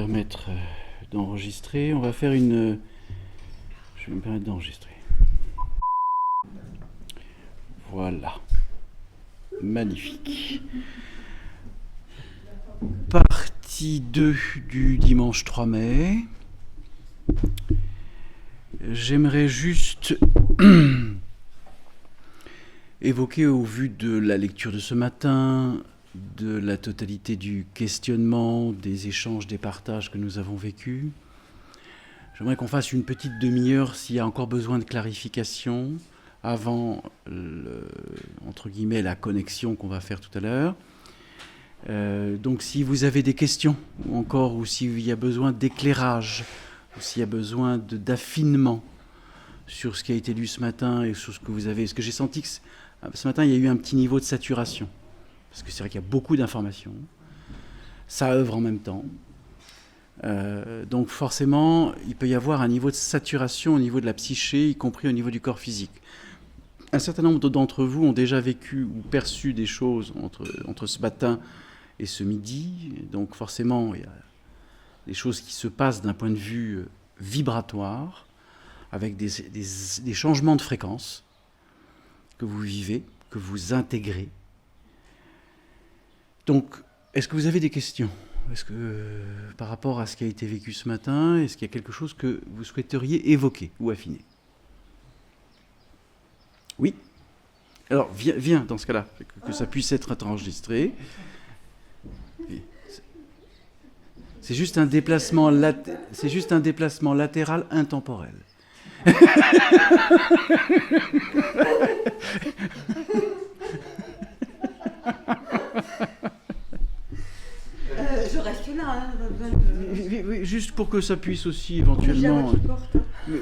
permettre d'enregistrer. On va faire une... Je vais me permettre d'enregistrer. Voilà. Magnifique. Partie 2 du dimanche 3 mai. J'aimerais juste évoquer, au vu de la lecture de ce matin, de la totalité du questionnement, des échanges, des partages que nous avons vécus, j'aimerais qu'on fasse une petite demi-heure s'il y a encore besoin de clarification avant, entre guillemets, la connexion qu'on va faire tout à l'heure. Donc si vous avez des questions, ou s'il y a besoin d'éclairage, ou s'il y a besoin d'affinement sur ce qui a été lu ce matin et sur ce que vous avez... Parce que j'ai senti que ce matin, il y a eu un petit niveau de saturation. Parce que c'est vrai qu'il y a beaucoup d'informations. Ça œuvre en même temps. Donc forcément, il peut y avoir un niveau de saturation au niveau de la psyché, y compris au niveau du corps physique. Un certain nombre d'entre vous ont déjà vécu ou perçu des choses entre ce matin et ce midi. Donc forcément, il y a des choses qui se passent d'un point de vue vibratoire, avec des changements de fréquence que vous vivez, que vous intégrez. Donc, est-ce que vous avez des questions ? Est-ce que, par rapport à ce qui a été vécu ce matin, est-ce qu'il y a quelque chose que vous souhaiteriez évoquer ou affiner ? Oui ? Alors, viens dans ce cas-là, que ça puisse être enregistré. C'est juste un déplacement latéral intemporel. Je reste là. Oui, juste pour que ça puisse aussi éventuellement...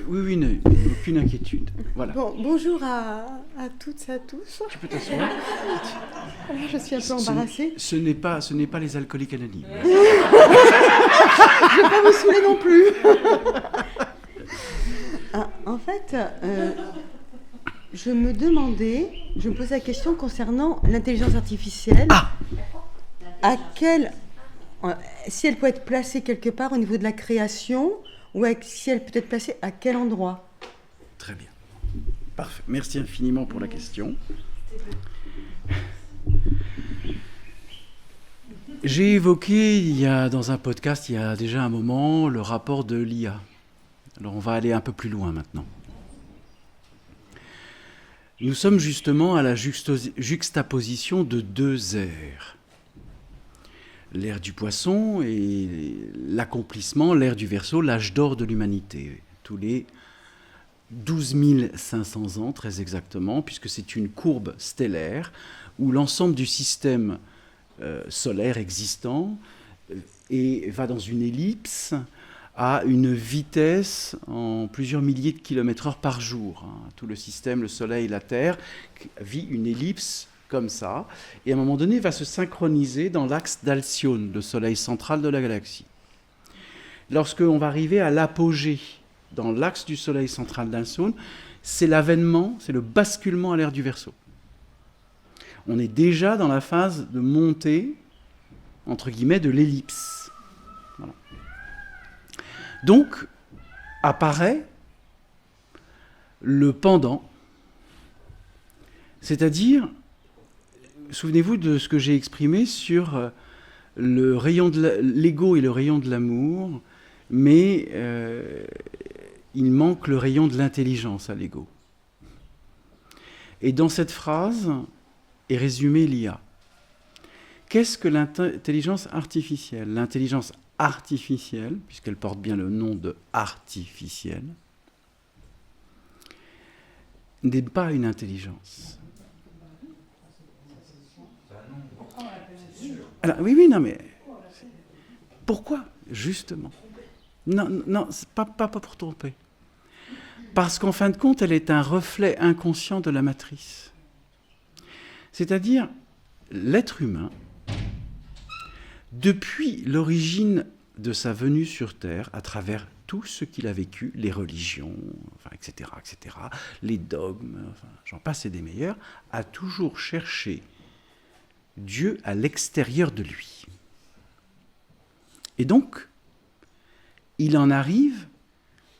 Oui, aucune inquiétude. Voilà. Bon, bonjour à toutes et à tous. Tu peux t'asseoir. Je suis un peu embarrassée. Ce n'est pas les alcooliques anonymes. Je ne vais pas vous saouler non plus. En fait, je me posais la question concernant l'intelligence artificielle. Si elle peut être placée quelque part au niveau de la création, ou si elle peut être placée à quel endroit ? Très bien. Parfait. Merci infiniment pour la question. J'ai évoqué dans un podcast il y a déjà un moment le rapport de l'IA. Alors on va aller un peu plus loin maintenant. Nous sommes justement à la juxtaposition de deux ères. L'ère du poisson et l'accomplissement, l'ère du Verseau, l'âge d'or de l'humanité. Tous les 12 500 ans, très exactement, puisque c'est une courbe stellaire où l'ensemble du système solaire existant va dans une ellipse à une vitesse en plusieurs milliers de kilomètres/heure par jour. Tout le système, le Soleil, la Terre, vit une ellipse comme ça, et à un moment donné va se synchroniser dans l'axe d'Alcyone, le Soleil central de la galaxie. Lorsqu'on va arriver à l'apogée dans l'axe du Soleil central d'Alcyone, c'est l'avènement, c'est le basculement à l'ère du Verseau. On est déjà dans la phase de montée, entre guillemets, de l'ellipse. Voilà. Donc, apparaît le pendant, c'est-à-dire, souvenez-vous de ce que j'ai exprimé sur le rayon de l'ego et le rayon de l'amour, mais il manque le rayon de l'intelligence à l'ego. Et dans cette phrase est résumée l'IA. Qu'est-ce que l'intelligence artificielle ? L'intelligence artificielle, puisqu'elle porte bien le nom de artificielle, n'est pas une intelligence. Alors, oui, non, mais pourquoi, justement ? Non, c'est pas pour tromper. Parce qu'en fin de compte, elle est un reflet inconscient de la matrice. C'est-à-dire, l'être humain, depuis l'origine de sa venue sur Terre, à travers tout ce qu'il a vécu, les religions, etc., les dogmes, j'en passe et des meilleurs, a toujours cherché Dieu à l'extérieur de lui. Et donc, il en arrive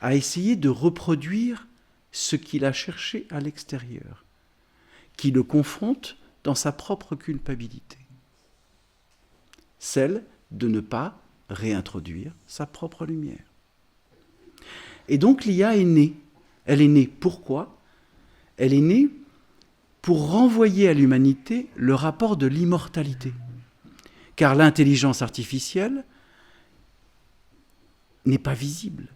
à essayer de reproduire ce qu'il a cherché à l'extérieur, qui le confronte dans sa propre culpabilité, celle de ne pas réintroduire sa propre lumière. Et donc l'IA est née. Elle est née pourquoi ? Elle est née pour renvoyer à l'humanité le rapport de l'immortalité. Car l'intelligence artificielle n'est pas visible.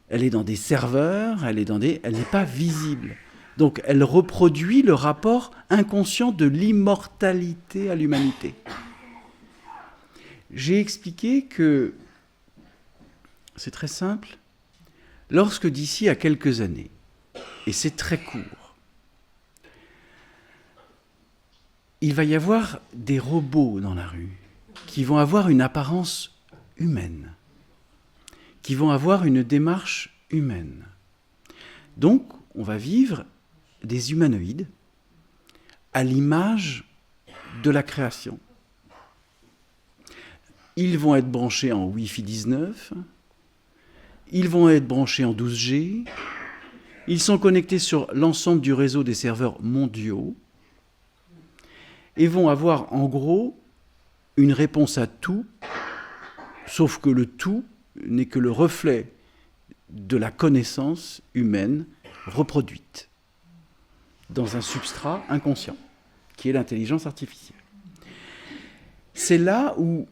Elle est dans des serveurs, elle n'est pas visible. Donc elle reproduit le rapport inconscient de l'immortalité à l'humanité. J'ai expliqué que c'est très simple. Lorsque d'ici à quelques années, et c'est très court, il va y avoir des robots dans la rue qui vont avoir une apparence humaine, qui vont avoir une démarche humaine. Donc, on va vivre des humanoïdes à l'image de la création. Ils vont être branchés en Wi-Fi 19, ils vont être branchés en 12G, ils sont connectés sur l'ensemble du réseau des serveurs mondiaux et vont avoir en gros une réponse à tout, sauf que le tout n'est que le reflet de la connaissance humaine reproduite dans un substrat inconscient, qui est l'intelligence artificielle. C'est là où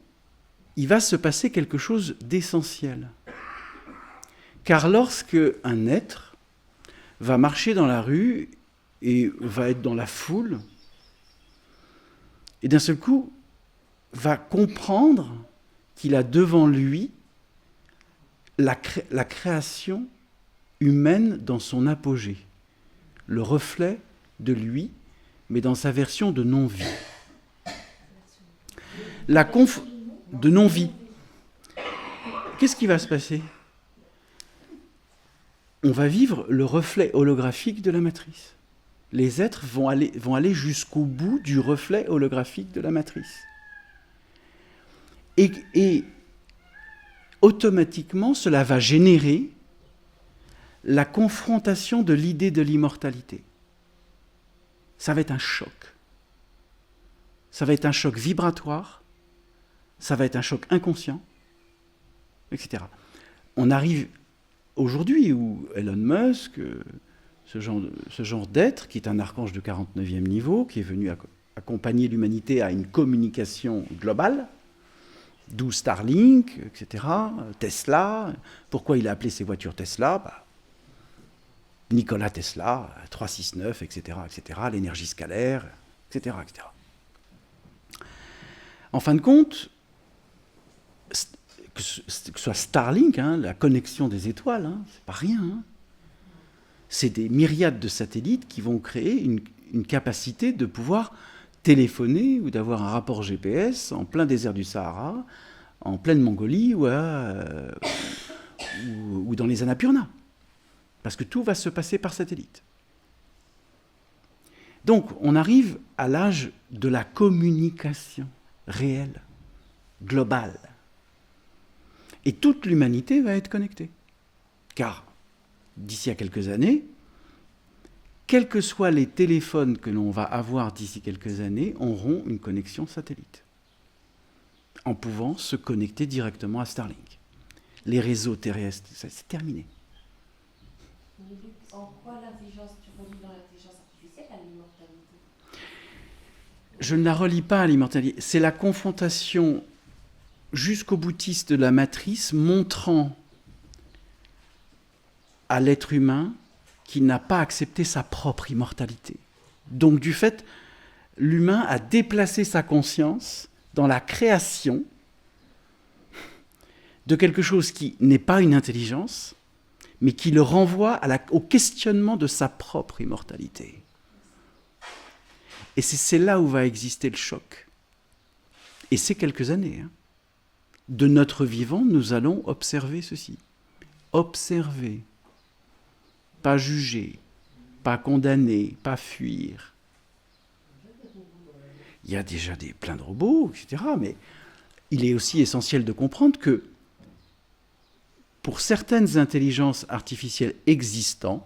il va se passer quelque chose d'essentiel. Car lorsque un être va marcher dans la rue et va être dans la foule, et d'un seul coup va comprendre qu'il a devant lui la création humaine dans son apogée, le reflet de lui, mais dans sa version de non-vie. De non-vie. Qu'est-ce qui va se passer ? On va vivre le reflet holographique de la matrice. Les êtres vont aller jusqu'au bout du reflet holographique de la matrice. Et automatiquement, cela va générer la confrontation de l'idée de l'immortalité. Ça va être un choc. Ça va être un choc vibratoire, ça va être un choc inconscient, etc. On arrive aujourd'hui où Elon Musk, ce genre d'être, qui est un archange de 49e niveau, qui est venu accompagner l'humanité à une communication globale, d'où Starlink, etc., Tesla. Pourquoi il a appelé ses voitures Tesla ? Nikola Tesla, 369, etc., etc., l'énergie scalaire, etc., etc. En fin de compte, que ce soit Starlink, la connexion des étoiles, c'est pas rien. C'est des myriades de satellites qui vont créer une capacité de pouvoir téléphoner ou d'avoir un rapport GPS en plein désert du Sahara, en pleine Mongolie ou dans les Annapurna. Parce que tout va se passer par satellite. Donc, on arrive à l'âge de la communication réelle, globale. Et toute l'humanité va être connectée. Car, d'ici à quelques années, quels que soient les téléphones que l'on va avoir d'ici quelques années, auront une connexion satellite, en pouvant se connecter directement à Starlink. Les réseaux terrestres, c'est terminé. En quoi l'intelligence, tu relis dans l'intelligence artificielle à l'immortalité ? Je ne la relie pas à l'immortalité. C'est la confrontation jusqu'au boutiste de la matrice, montrant à l'être humain qu'il n'a pas accepté sa propre immortalité. Donc, du fait, l'humain a déplacé sa conscience dans la création de quelque chose qui n'est pas une intelligence, mais qui le renvoie au questionnement de sa propre immortalité. Et c'est là où va exister le choc. Et c'est quelques années. De notre vivant, nous allons observer ceci. Observer. Pas juger, pas condamner, pas fuir. Il y a déjà plein de robots, etc. Mais il est aussi essentiel de comprendre que pour certaines intelligences artificielles existantes,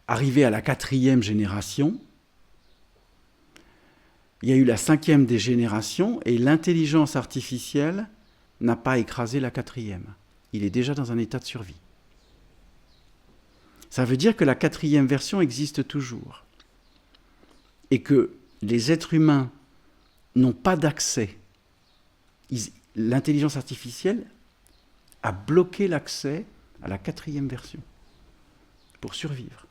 arrivé à la 4e génération, il y a eu la 5e des générations et l'intelligence artificielle n'a pas écrasé la 4e. Il est déjà dans un état de survie. Ça veut dire que la 4e version existe toujours et que les êtres humains n'ont pas d'accès. L'intelligence artificielle a bloqué l'accès à la 4e version pour survivre.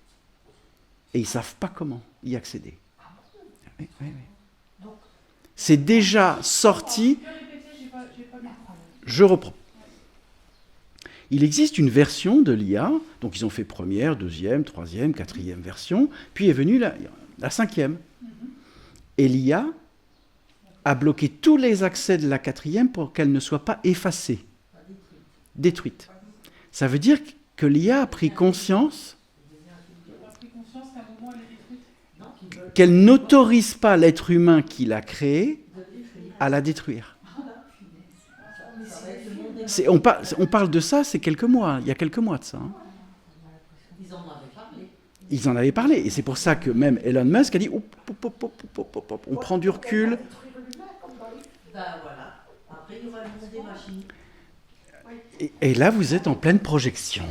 Et ils ne savent pas comment y accéder. Oui. C'est déjà sorti. Je reprends. Il existe une version de l'IA, donc ils ont fait première, deuxième, troisième, quatrième version, puis est venue la 5e. Et l'IA a bloqué tous les accès de la 4e pour qu'elle ne soit pas effacée, détruite. Ça veut dire que l'IA a pris conscience qu'elle n'autorise pas l'être humain qui l'a créé à la détruire. On parle de ça, c'est quelques mois, il y a quelques mois de ça. Hein. Ils en avaient parlé, et c'est pour ça que même Elon Musk a dit on prend du recul. Et là, vous êtes en pleine projection.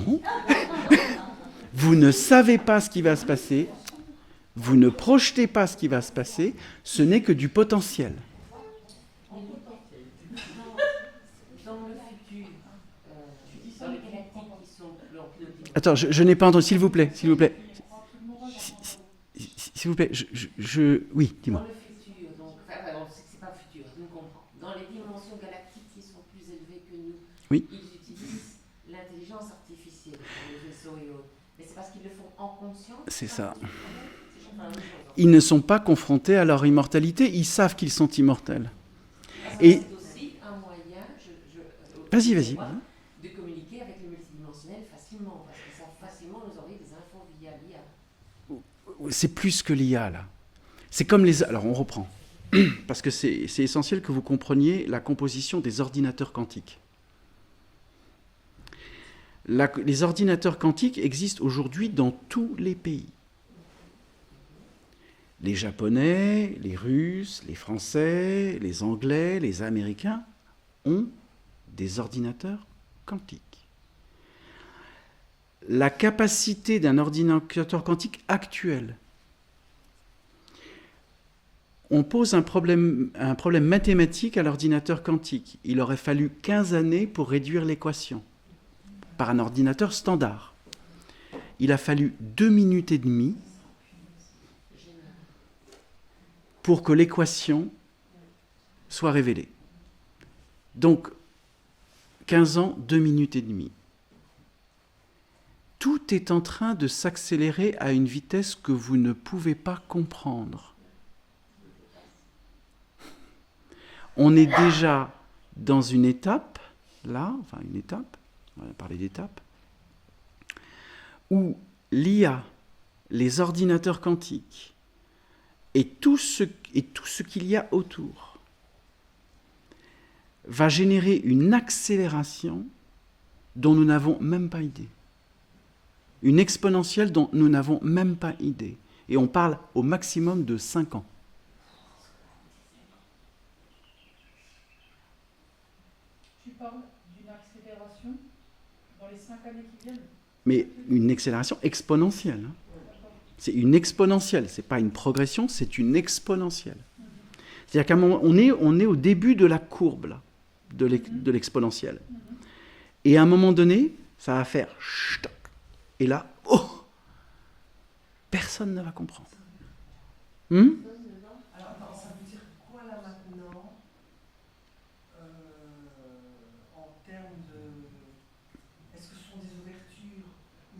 Vous ne savez pas ce qui va se passer. Vous ne projetez pas ce qui va se passer. Ce n'est que du potentiel. Attends, je n'ai pas entendu. S'il vous plaît. S'il vous plaît, oui, dis-moi. Dans le futur, donc, c'est pas futur, nous comprends. Dans les dimensions galactiques qui sont plus élevées que nous, oui. Ils utilisent l'intelligence artificielle pour les vaisseaux et autres. Mais c'est parce qu'ils le font en conscience. C'est ça. Ils ne sont pas confrontés à leur immortalité, ils savent qu'ils sont immortels. Et c'est aussi un moyen, vas-y. de communiquer avec le multidimensionnel facilement, parce qu'ils savent facilement nous envoyer des infos via l'IA. C'est plus que l'IA, là. C'est comme les... Alors, on reprend. Parce que c'est essentiel que vous compreniez la composition des ordinateurs quantiques. Les ordinateurs quantiques existent aujourd'hui dans tous les pays. Les Japonais, les Russes, les Français, les Anglais, les Américains ont des ordinateurs quantiques. La capacité d'un ordinateur quantique actuel, on pose un problème mathématique à l'ordinateur quantique. Il aurait fallu 15 années pour réduire l'équation par un ordinateur standard. Il a fallu 2 minutes et demie pour que l'équation soit révélée. Donc, 15 ans, 2 minutes et demie. Tout est en train de s'accélérer à une vitesse que vous ne pouvez pas comprendre. On est déjà dans une étape, on va parler d'étape, où l'IA, les ordinateurs quantiques et tout ce qu'il y a autour va générer une accélération dont nous n'avons même pas idée. Une exponentielle dont nous n'avons même pas idée. Et on parle au maximum de 5 ans. Tu parles d'une accélération dans les 5 années qui viennent? Mais une accélération exponentielle. Hein. C'est une exponentielle, ce n'est pas une progression, c'est une exponentielle. C'est-à-dire qu'à un moment, on est au début de la courbe là, de l'exponentielle. Et à un moment donné, ça va faire ch'toc. Et là, personne ne va comprendre. Alors, ça veut dire quoi là maintenant en termes de... Est-ce que ce sont des ouvertures?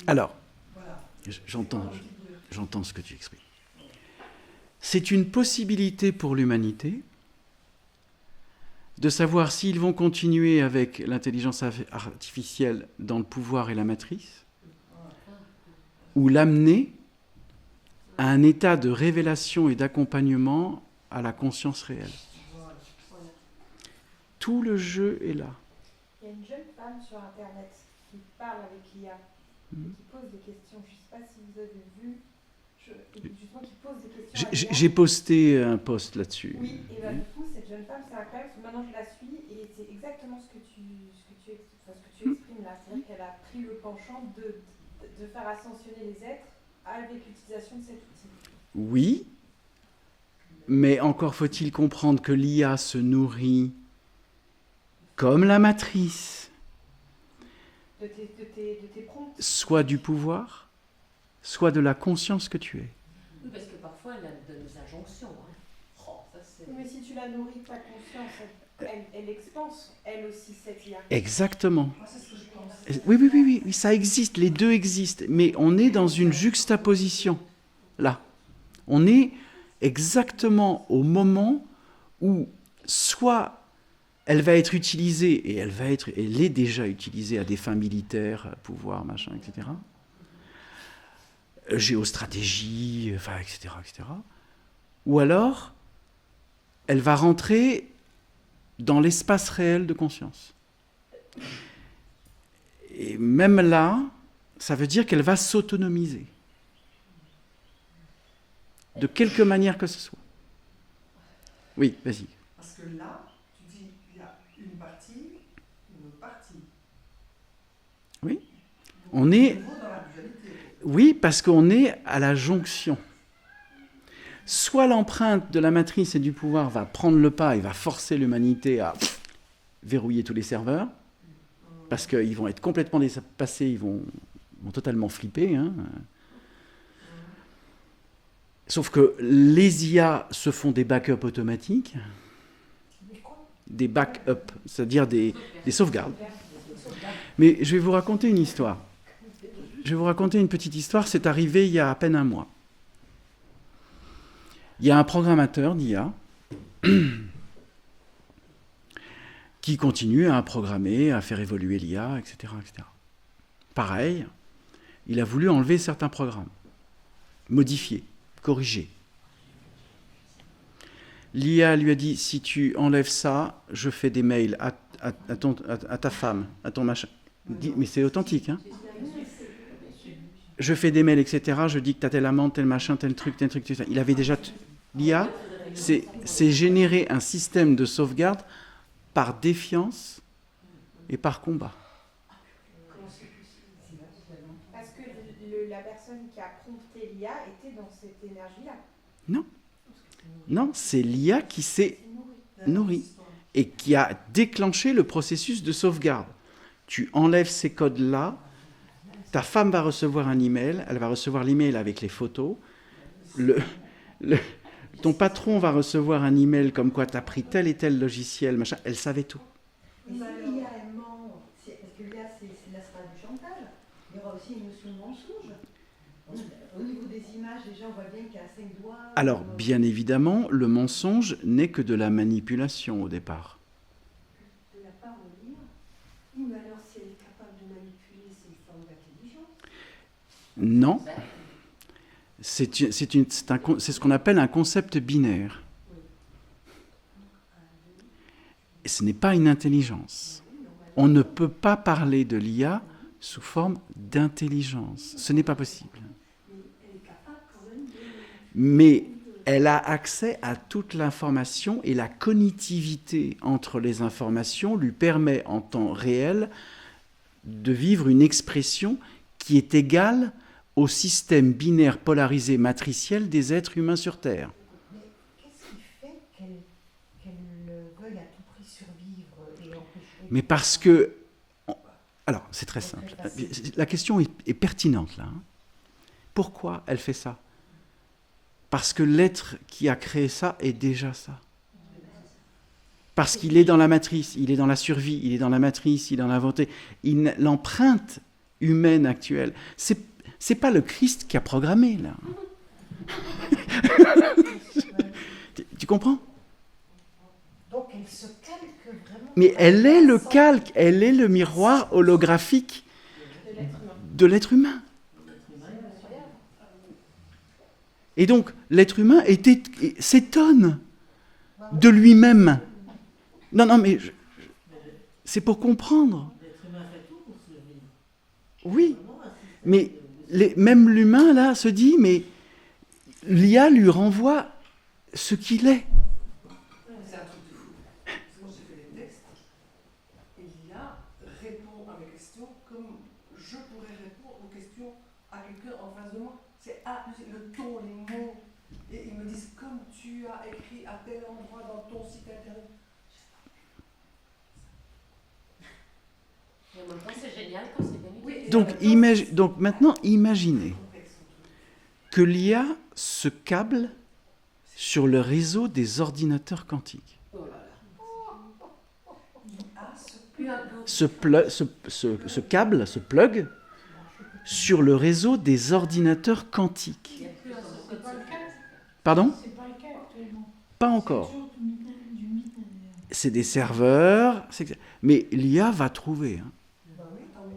Alors, voilà. J'entends ce que tu exprimes. C'est une possibilité pour l'humanité de savoir s'ils vont continuer avec l'intelligence artificielle dans le pouvoir et la matrice, ou l'amener à un état de révélation et d'accompagnement à la conscience réelle. Tout le jeu est là. Il y a une jeune femme sur Internet qui parle avec l'IA et qui pose des questions. Je ne sais pas si vous avez vu, justement, qui pose des questions à l'IA. J'ai posté un post là-dessus. Oui, et bien du coup, cette jeune femme, c'est incroyable, parce que maintenant je la suis, et c'est exactement ce que tu exprimes là. C'est-à-dire qu'elle a pris le penchant de faire ascensionner les êtres avec l'utilisation de cet outil. Oui, mais encore faut-il comprendre que l'IA se nourrit comme la matrice, De tes prompts. soit du pouvoir, soit de la conscience que tu es. Oui, parce que parfois, elle a donne des injonctions. Hein. Oh, ça c'est... Mais si tu la nourris de ta conscience, elle expanse, elle aussi, cette IA. Exactement. Moi, c'est ce que je pense. Oui, ça existe, les deux existent, mais on est dans une juxtaposition, là. On est exactement au moment où soit elle va être utilisée, et elle est déjà utilisée à des fins militaires, pouvoir, machin, etc., géostratégie, enfin, etc., ou alors elle va rentrer dans l'espace réel de conscience. Et même là, ça veut dire qu'elle va s'autonomiser. De quelque manière que ce soit. Oui, vas-y. Parce que là, tu dis il y a une partie, une autre partie. Oui. On est... De nouveau dans la dualité. Oui, parce qu'on est à la jonction. Soit l'empreinte de la matrice et du pouvoir va prendre le pas et va forcer l'humanité à verrouiller tous les serveurs, parce qu'ils vont être complètement dépassés, ils vont totalement flipper. Hein. Sauf que les IA se font des backups automatiques, des backups, c'est-à-dire des sauvegardes. Mais je vais vous raconter une histoire. Je vais vous raconter une petite histoire, c'est arrivé il y a à peine un mois. Il y a un programmateur d'IA qui continue à programmer, à faire évoluer l'IA, etc., etc. Pareil, il a voulu enlever certains programmes, modifier, corriger. L'IA lui a dit, si tu enlèves ça, je fais des mails à ta femme, à ton machin. Mais c'est authentique, hein. Je fais des mails, etc. Je dis que tu as tel amant, tel machin, tel truc. Il avait déjà... L'IA, c'est générer un système de sauvegarde par défiance et par combat. Parce que la personne qui a prompté l'IA était dans cette énergie-là. Non, c'est l'IA qui s'est nourrie et qui a déclenché le processus de sauvegarde. Tu enlèves ces codes-là, ta femme va recevoir un email, elle va recevoir l'email avec les photos, ton patron va recevoir un email comme quoi tu as pris tel et tel logiciel, machin, elle savait tout. Et si l'IA elle ment, parce que l'IA c'est la sera du chantage, il y aura aussi une notion de mensonge. Au niveau des images, déjà on voit bien qu'il y a 5 doigts. Alors, bien évidemment, le mensonge n'est que de la manipulation au départ. De la part de l'IA. Oui, mais alors si elle est capable de manipuler, c'est une forme d'intelligence. Non. C'est ce qu'on appelle un concept binaire. Et ce n'est pas une intelligence. On ne peut pas parler de l'IA sous forme d'intelligence. Ce n'est pas possible. Mais elle a accès à toute l'information et la connectivité entre les informations lui permet en temps réel de vivre une expression qui est égale au système binaire polarisé matriciel des êtres humains sur Terre. Mais qu'est-ce qui fait qu'elle veuille à tout prix survivre et empêcher... Mais parce que... Alors, c'est très simple. La question est pertinente, là. Hein. Pourquoi elle fait ça ? Parce que l'être qui a créé ça est déjà ça. Parce qu'il est dans la matrice, il est dans la survie, il est dans la matrice, il en a inventé. L'empreinte humaine actuelle, c'est pas le Christ qui a programmé, là. Tu comprends ? Donc elle se calque vraiment... Mais elle est le calque, elle est le miroir holographique de l'être humain. Et donc, l'être humain s'étonne de lui-même. Non, mais C'est pour comprendre. L'être humain fait tout pour survivre. Oui, Vraiment, un système mais de- même l'humain, là, se dit, mais l'IA lui renvoie ce qu'il est. C'est un truc de fou. Parce que moi, j'ai fait des textes et l'IA répond à mes questions comme je pourrais répondre aux questions à quelqu'un en face de moi. C'est le ton, les mots. Et ils me disent, comme tu as écrit à tel endroit dans ton site internet. Mais en même temps, c'est génial quand c'est bien utilisé. Donc maintenant, imaginez Complexe, son truc. que l'IA se câble sur le réseau des ordinateurs quantiques. Oh là là. Ah, ce Plus un peu. Se câble, se plug sur le réseau des ordinateurs quantiques. Il n'y a plus un seul C'est pas le code. cas. Pardon? C'est pas le cas actuellement. Pas encore. C'est toujours du mythe. C'est des serveurs, mais l'IA va trouver. Hein. Ben oui, attends, mais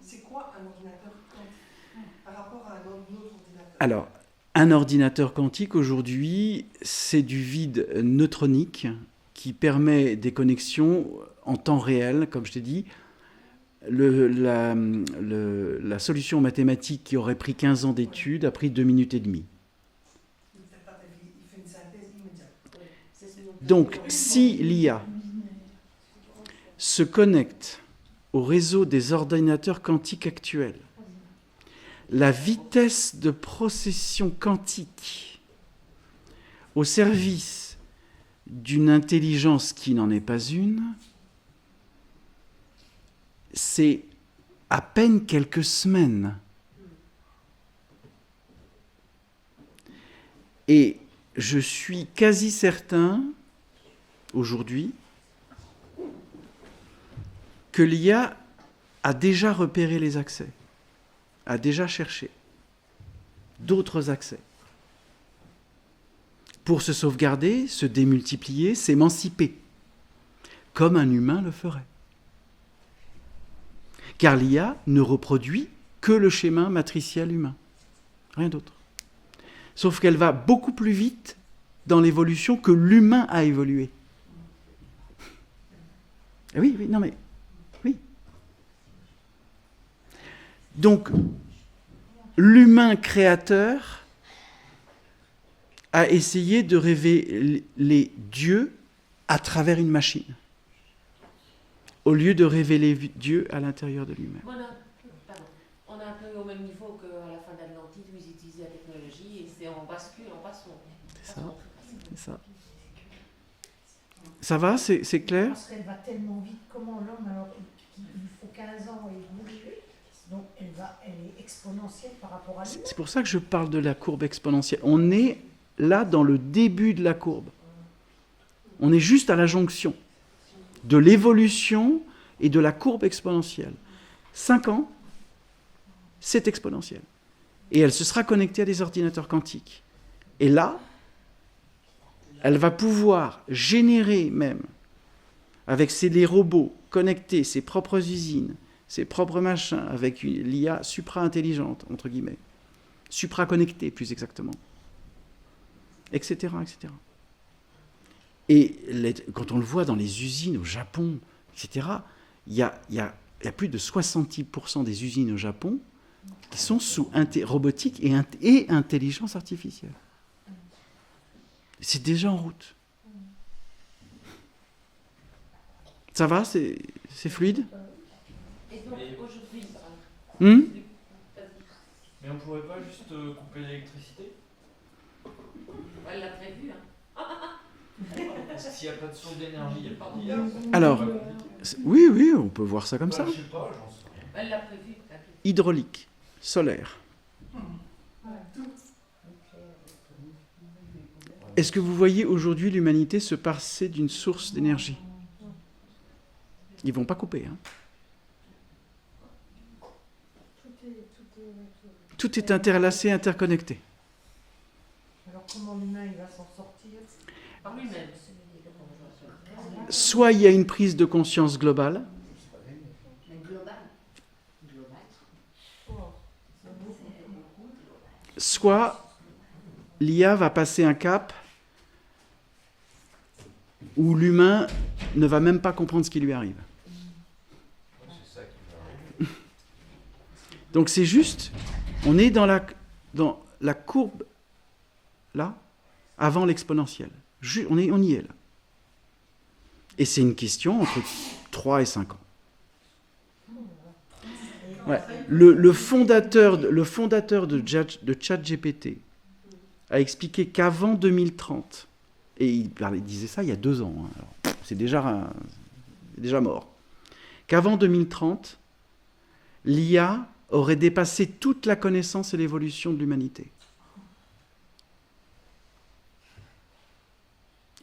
c'est quoi un ordinateur quantique par rapport à un autre ordinateur? Alors, un ordinateur quantique aujourd'hui, c'est du vide neutronique qui permet des connexions en temps réel, comme je t'ai dit. La solution mathématique qui aurait pris 15 ans d'études a pris 2 minutes et demie. Il fait une synthèse immédiate. Ouais, c'est ce dont- Donc, si l'IA se connecte au réseau des ordinateurs quantiques actuels, la vitesse de procession quantique au service d'une intelligence qui n'en est pas une, c'est à peine quelques semaines. Et je suis quasi certain, aujourd'hui, que l'IA a déjà repéré les accès, a déjà cherché d'autres accès pour se sauvegarder, se démultiplier, s'émanciper, comme un humain le ferait. Car l'IA ne reproduit que le schéma matriciel humain, rien d'autre. Sauf qu'elle va beaucoup plus vite dans l'évolution que l'humain a évolué. Oui, oui, non mais, oui. Donc, l'humain créateur a essayé de révéler Dieu à travers une machine, au lieu de révéler Dieu à l'intérieur de lui-même. On est un peu au même niveau qu'à la fin d'Atlantide où ils utilisaient la technologie et on bascule, on passe son. C'est ça. C'est ça. Ça va, c'est clair? Parce qu'elle va tellement vite, comment l'homme, alors qu'il lui faut 15 ans évoluer, donc elle est exponentielle par rapport à lui. C'est pour ça que je parle de la courbe exponentielle. On est là dans le début de la courbe. On est juste à la jonction de l'évolution et de la courbe exponentielle. 5 ans, c'est exponentiel. Et elle se sera connectée à des ordinateurs quantiques. Et là, elle va pouvoir générer même, avec les robots connectés, ses propres usines, ses propres machins, avec l'IA supra-intelligente, entre guillemets, supra-connectée plus exactement, etc., etc. Et quand on le voit dans les usines au Japon, etc., il y a plus de 70% des usines au Japon qui sont sous robotique et intelligence artificielle. C'est déjà en route. Ça va? C'est fluide? Et donc aujourd'hui, Mais on pourrait pas juste couper l'électricité? elle l'a prévu, hein. Parce que s'il n'y a pas de source d'énergie, il n'y a pas d'IA. Alors, oui, on peut voir ça comme ça. Je sais pas, j'en sais rien. Elle l'a prévu. Hydraulique, solaire. Est-ce que vous voyez aujourd'hui l'humanité se passer d'une source d'énergie? Ils ne vont pas couper. Hein. Tout est interlacé, interconnecté. Alors comment l'humain il va s'en sortir? Par lui-même. Soit il y a une prise de conscience globale, Mais global. soit l'IA va passer un cap où l'humain ne va même pas comprendre ce qui lui arrive. C'est ça qui va arriver. Donc c'est juste, on est dans la courbe, là, avant l'exponentielle. On y est là. Et c'est une question entre 3 et 5 ans. Ouais. Le fondateur de ChatGPT a expliqué qu'avant 2030, et il disait ça il y a 2 ans, hein, alors, c'est déjà mort, qu'avant 2030, l'IA aurait dépassé toute la connaissance et l'évolution de l'humanité.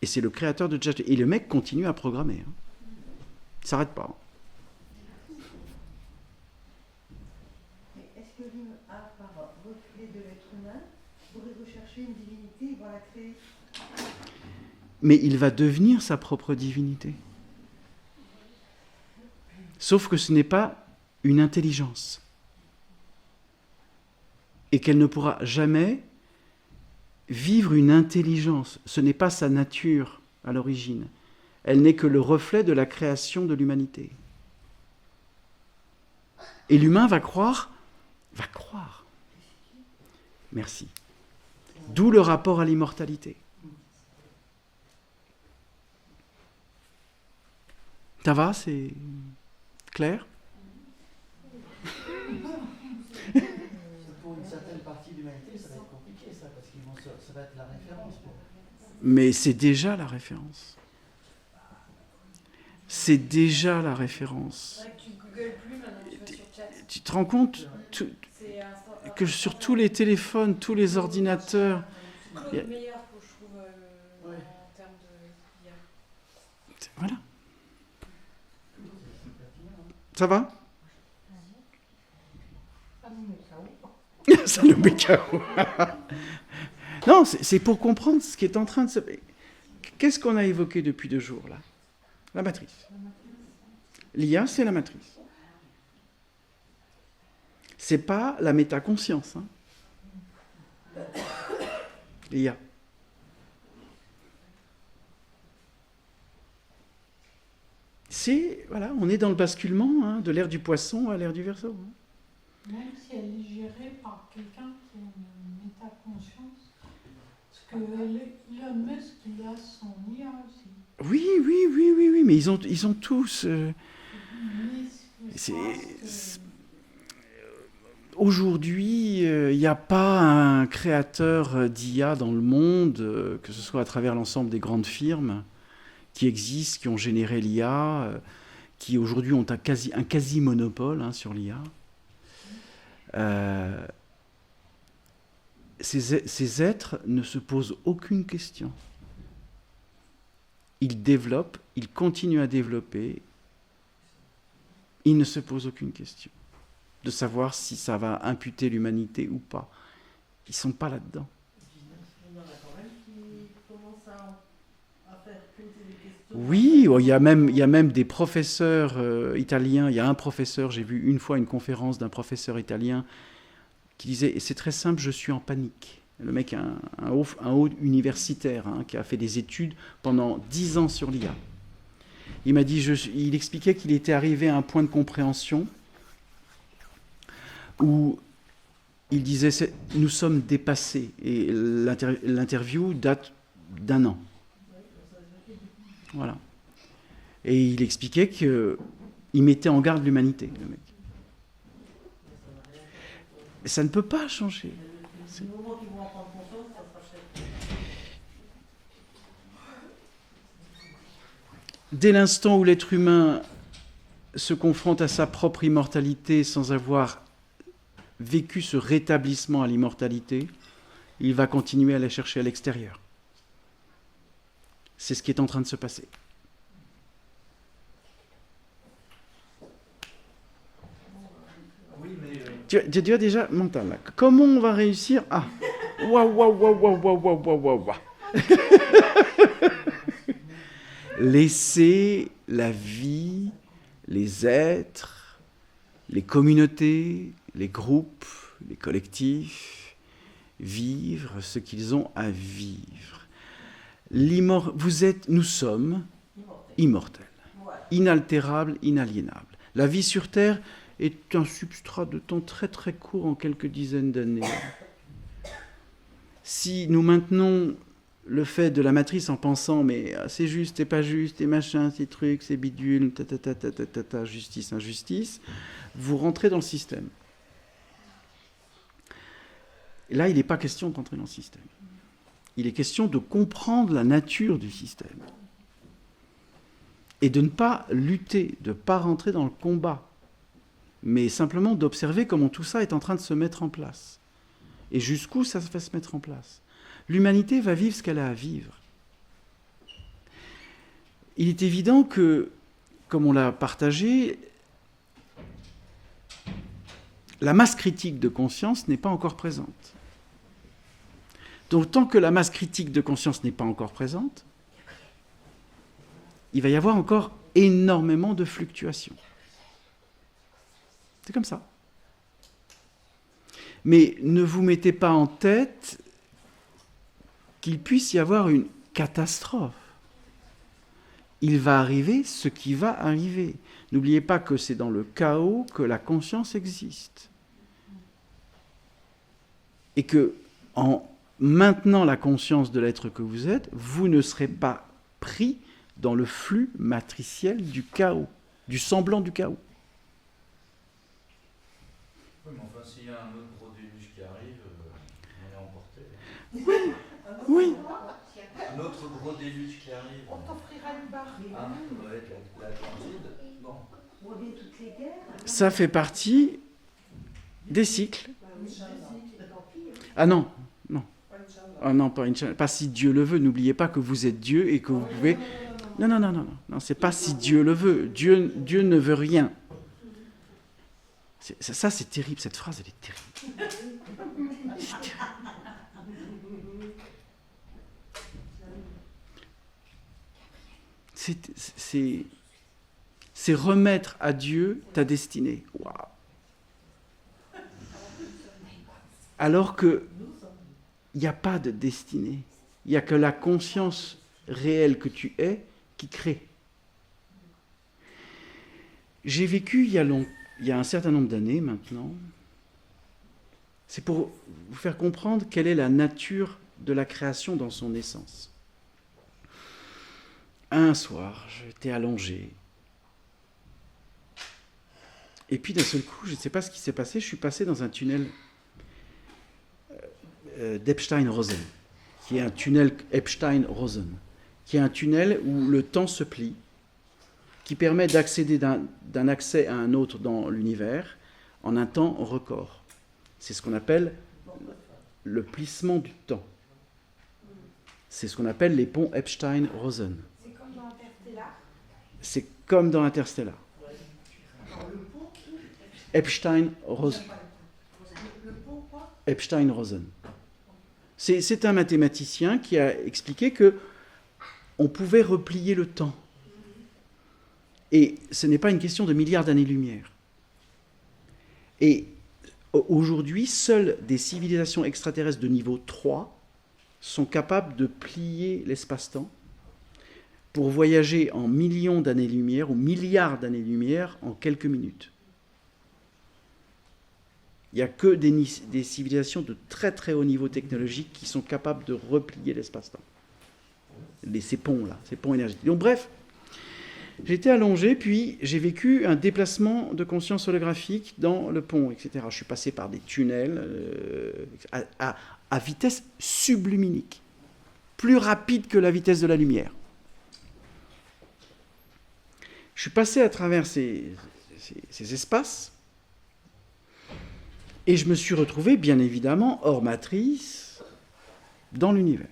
Et c'est le créateur de ChatGPT. Et le mec continue à programmer. Hein. Il ne s'arrête pas. Mais est-ce que l'humain a, par reflet de l'être humain, pourrait rechercher une divinité et voir la créer? Mais il va devenir sa propre divinité. Sauf que ce n'est pas une intelligence. Et qu'elle ne pourra jamais vivre une intelligence. Ce n'est pas sa nature à l'origine. Elle n'est que le reflet de la création de l'humanité. Et l'humain va croire. Merci. D'où le rapport à l'immortalité. Ça va, c'est clair? Pour une certaine partie de l'humanité, ça va être compliqué, ça, parce que ça va être la référence. Mais c'est déjà la référence. C'est déjà la référence. C'est vrai que tu googles plus maintenant, tu vas sur chat. Tu te rends compte que sur tous les téléphones, tous les ordinateurs... C'est le meilleur, je trouve, en termes de IA. Voilà. Ça va? Ça nous met KO. Non, c'est pour comprendre ce qui est en train de se... Qu'est-ce qu'on a évoqué depuis 2 jours, là? La matrice. L'IA, c'est la matrice. C'est pas la métaconscience. Hein. L'IA. C'est, voilà, on est dans le basculement hein, de l'ère du poisson à l'ère du Verseau. Hein. Même si elle est gérée par quelqu'un qui a une métaconscience, parce que Elon Musk, il a son IA aussi. Oui, mais ils ont tous... Aujourd'hui, il n'y a pas un créateur d'IA dans le monde, que ce soit à travers l'ensemble des grandes firmes qui existent, qui ont généré l'IA, qui aujourd'hui ont un quasi-monopole hein, sur l'IA. Ces êtres ne se posent aucune question. Ils développent, ils continuent à développer, ils ne se posent aucune question de savoir si ça va imputer l'humanité ou pas. Ils ne sont pas là-dedans. Il y en a quand même qui commencent à faire poser des questions. Oui, il y a même des professeurs italiens. Il y a un professeur, j'ai vu une fois une conférence d'un professeur italien qui disait, et c'est très simple, je suis en panique. Le mec, un haut universitaire hein, qui a fait des études pendant 10 ans sur l'IA. Il m'a dit, il expliquait qu'il était arrivé à un point de compréhension où il disait, nous sommes dépassés. Et l'interview date d'1 an. Voilà. Et il expliquait qu'il mettait en garde l'humanité, le mec. Et ça ne peut pas changer. Du moment qu'ils vont en prendre conscience, ça sera fait. Dès l'instant où l'être humain se confronte à sa propre immortalité sans avoir vécu ce rétablissement à l'immortalité, il va continuer à la chercher à l'extérieur. C'est ce qui est en train de se passer. Oui, mais Tu as déjà mental là. Comment on va réussir à waouh. Laisser la vie, les êtres, les communautés, les groupes, les collectifs vivre ce qu'ils ont à vivre. Nous sommes immortels, Voilà. inaltérables, inaliénables. La vie sur Terre est un substrat de temps très très court, en quelques dizaines d'années. Si nous maintenons le fait de la matrice en pensant mais c'est juste, c'est pas juste, c'est machin, c'est truc, c'est bidule, justice, injustice, vous rentrez dans le système. Et là, il n'est pas question de rentrer dans le système. Il est question de comprendre la nature du système. Et de ne pas lutter, de ne pas rentrer dans le combat, mais simplement d'observer comment tout ça est en train de se mettre en place. Et jusqu'où ça va se mettre en place. L'humanité va vivre ce qu'elle a à vivre. Il est évident que, comme on l'a partagé, la masse critique de conscience n'est pas encore présente. Donc, tant que la masse critique de conscience n'est pas encore présente, il va y avoir encore énormément de fluctuations. C'est comme ça. Mais ne vous mettez pas en tête qu'il puisse y avoir une catastrophe. Il va arriver ce qui va arriver. N'oubliez pas que c'est dans le chaos que la conscience existe. Et que, en maintenant la conscience de l'être que vous êtes, vous ne serez pas pris dans le flux matriciel du chaos, du semblant du chaos. Oui, mais enfin, s'il y a un autre gros déluge qui arrive, on est emporté. Oui. Un autre gros déluge qui arrive. On t'offrira une barre. Hein, ça doit être l'Atlantide. Bon. Ou bien toutes les guerres. Ça fait partie des cycles. Ah non, non. Ah non, pas si Dieu le veut. N'oubliez pas que vous êtes Dieu et que vous pouvez... Non, c'est pas si Dieu le veut. Dieu ne veut rien. Ça, c'est terrible. Cette phrase, elle est terrible. C'est remettre à Dieu ta destinée. Waouh. Alors que il n'y a pas de destinée. Il n'y a que la conscience réelle que tu es qui crée. J'ai vécu il y a un certain nombre d'années maintenant. C'est pour vous faire comprendre quelle est la nature de la création dans son essence. Un soir, j'étais allongé. Et puis d'un seul coup, je ne sais pas ce qui s'est passé, je suis passé dans un tunnel d'Epstein-Rosen, qui est un tunnel Epstein-Rosen, qui est un tunnel où le temps se plie, qui permet d'accéder d'un accès à un autre dans l'univers en un temps record. C'est ce qu'on appelle le plissement du temps. C'est ce qu'on appelle les ponts Epstein-Rosen. C'est comme dans Interstellar. C'est comme dans Interstellar. Epstein-Rosen. Epstein-Rosen. C'est un mathématicien qui a expliqué que on pouvait replier le temps. Et ce n'est pas une question de milliards d'années-lumière. Et aujourd'hui, seules des civilisations extraterrestres de niveau 3 sont capables de plier l'espace-temps pour voyager en millions d'années-lumière ou milliards d'années-lumière en quelques minutes. Il n'y a que des civilisations de très très haut niveau technologique qui sont capables de replier l'espace-temps. Ces ponts-là, ces ponts énergétiques. Donc bref, j'étais allongé, puis j'ai vécu un déplacement de conscience holographique dans le pont, etc. Je suis passé par des tunnels à vitesse subluminique, plus rapide que la vitesse de la lumière. Je suis passé à travers ces espaces, et je me suis retrouvé, bien évidemment, hors matrice, dans l'univers.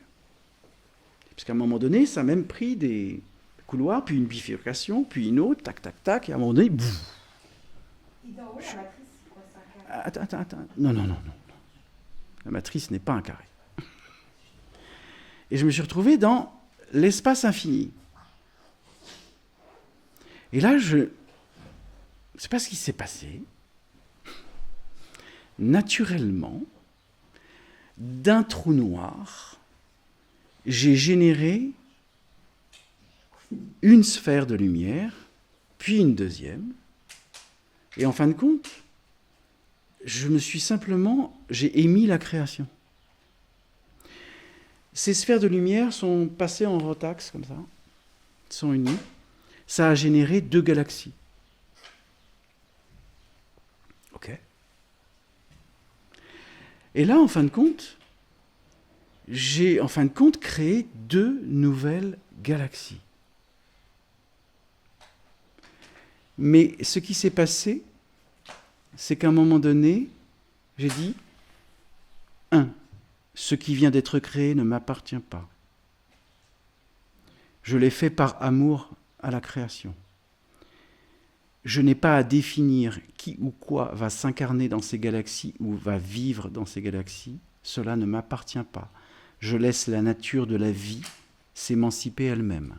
Parce qu'à un moment donné, ça a même pris des couloirs, puis une bifurcation, puis une autre, tac, tac, tac, et à un moment donné, bouf. Et dans haut, la matrice, c'est quoi, c'est un carré? Attends. Non. La matrice n'est pas un carré. Et je me suis retrouvé dans l'espace infini. Et là, je ne sais pas ce qui s'est passé. Naturellement, d'un trou noir, j'ai généré une sphère de lumière, puis une deuxième, et en fin de compte, j'ai émis la création. Ces sphères de lumière sont passées en rotax, comme ça, sont unies. Ça a généré 2 galaxies. Ok. Et là, en fin de compte, j'ai créé 2 nouvelles galaxies. Mais ce qui s'est passé, c'est qu'à un moment donné, j'ai dit, 1, ce qui vient d'être créé ne m'appartient pas. Je l'ai fait par amour à la création. Je n'ai pas à définir qui ou quoi va s'incarner dans ces galaxies ou va vivre dans ces galaxies. Cela ne m'appartient pas. Je laisse la nature de la vie s'émanciper elle-même.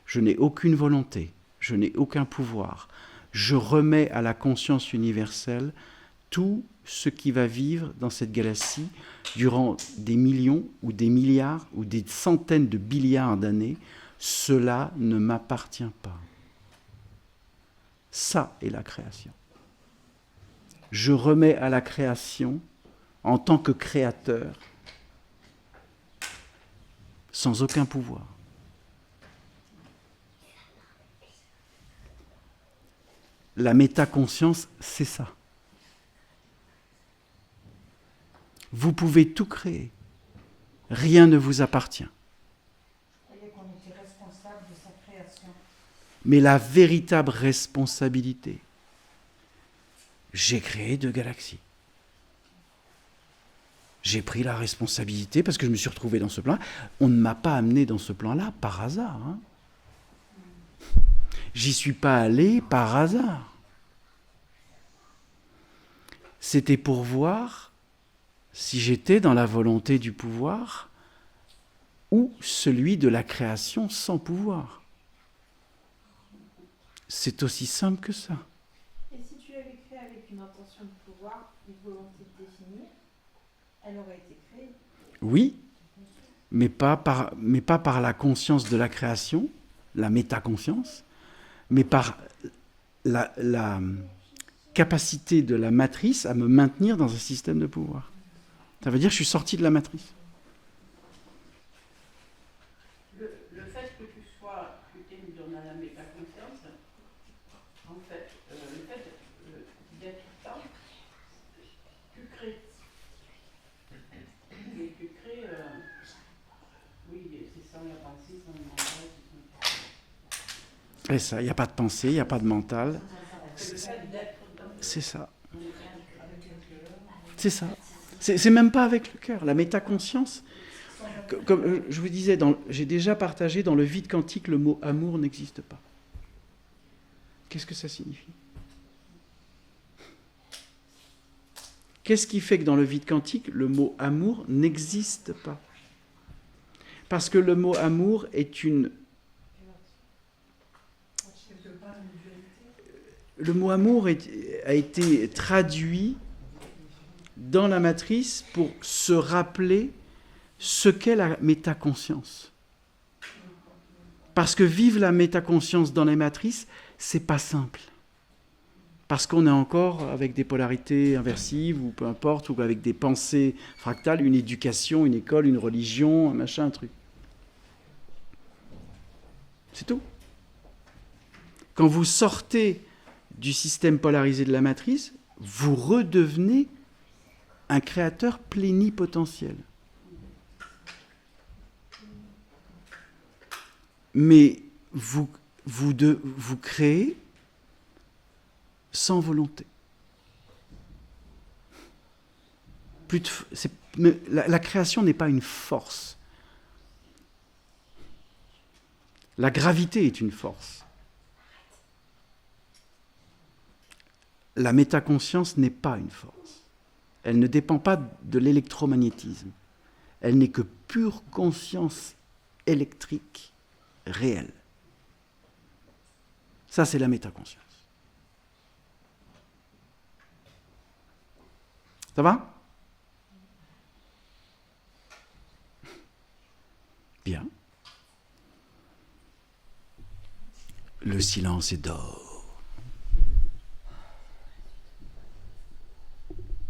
Je n'ai aucune volonté, je n'ai aucun pouvoir. Je remets à la conscience universelle tout ce qui va vivre dans cette galaxie durant des millions ou des milliards ou des centaines de billiards d'années. Cela ne m'appartient pas. Ça est la création. Je remets à la création, en tant que créateur, sans aucun pouvoir. La métaconscience, c'est ça. Vous pouvez tout créer. Rien ne vous appartient. Je croyais qu'on était responsable de sa création. Mais la véritable responsabilité, j'ai créé 2 galaxies. J'ai pris la responsabilité parce que je me suis retrouvé dans ce plan. On ne m'a pas amené dans ce plan-là par hasard. Hein. J'y suis pas allé par hasard. C'était pour voir si j'étais dans la volonté du pouvoir ou celui de la création sans pouvoir. C'est aussi simple que ça. Et si tu l'avais créé avec une intention de pouvoir, une volonté de définir, elle aurait été créée. Oui, mais pas par la conscience de la création, la métaconscience, mais par la capacité de la matrice à me maintenir dans un système de pouvoir. Ça veut dire que je suis sorti de la matrice. Le fait que tu aies dans la métaconscience, en fait, le fait d'être ça, tu crées. Et tu crées, oui, c'est sans la pensée, sans le mental. Et ça, il n'y a pas de pensée, il n'y a pas de mental. C'est ça. C'est ça. C'est même pas avec le cœur. La métaconscience, comme je vous disais, j'ai déjà partagé dans le vide quantique, le mot amour n'existe pas. Qu'est-ce que ça signifie? Qu'est-ce qui fait que dans le vide quantique, le mot amour n'existe pas? Parce que le mot amour est une... Le mot amour a été traduit dans la matrice pour se rappeler ce qu'est la métaconscience. Parce que vivre la métaconscience dans les matrices, c'est pas simple. Parce qu'on est encore avec des polarités inversives, ou peu importe, ou avec des pensées fractales, une éducation, une école, une religion, un machin, un truc. C'est tout. Quand vous sortez du système polarisé de la matrice, vous redevenez un créateur plénipotentiel. Mais vous créez sans volonté. La création n'est pas une force. La gravité est une force. La métaconscience n'est pas une force. Elle ne dépend pas de l'électromagnétisme. Elle n'est que pure conscience électrique réelle. Ça, c'est la métaconscience. Ça va? Bien. Le silence est d'or.